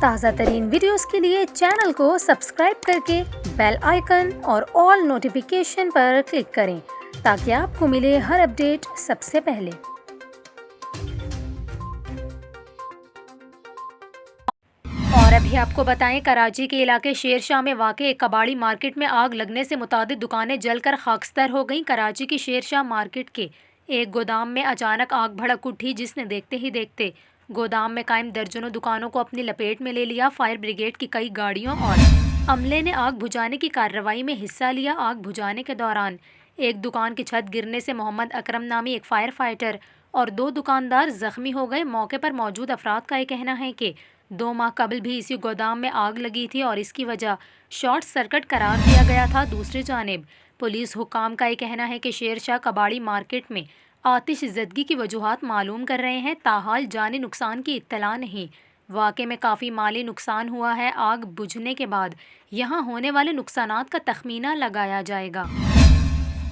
تازہ ترین ویڈیوز کے لیے چینل کو سبسکرائب کر کے بیل آئیکن اور آل نوٹیفیکیشن پر کلک کریں تاکہ آپ کو ملے ہر اپڈیٹ سب سے پہلے۔ اور ابھی آپ کو بتائیں، کراچی کے علاقے شیر شاہ میں واقع ایک کباڑی مارکیٹ میں آگ لگنے سے متعدد دکانیں جل کر خاکستر ہو گئیں۔ کراچی کی شیر شاہ مارکیٹ کے ایک گودام میں اچانک آگ بھڑک اٹھی، جس نے دیکھتے ہی دیکھتے گودام میں قائم درجنوں دکانوں کو اپنی لپیٹ میں لے لیا۔ فائر بریگیڈ کی کئی گاڑیوں اور عملے نے آگ بجھانے کی کارروائی میں حصہ لیا۔ آگ بجھانے کے دوران ایک دکان کی چھت گرنے سے محمد اکرم نامی ایک فائر فائٹر اور 2 دکاندار زخمی ہو گئے۔ موقع پر موجود افراد کا یہ کہنا ہے کہ 2 ماہ قبل بھی اسی گودام میں آگ لگی تھی اور اس کی وجہ شارٹ سرکٹ قرار دیا گیا تھا۔ دوسری جانب پولیس حکام کا یہ کہنا ہے کہ شیر شاہ کباڑی مارکیٹ میں آتش زدگی کی وجوہات معلوم کر رہے ہیں، تاحال جانی نقصان کی اطلاع نہیں۔ واقعے میں کافی مالی نقصان ہوا ہے۔ آگ بجھنے کے بعد یہاں ہونے والے نقصانات کا تخمینہ لگایا جائے گا۔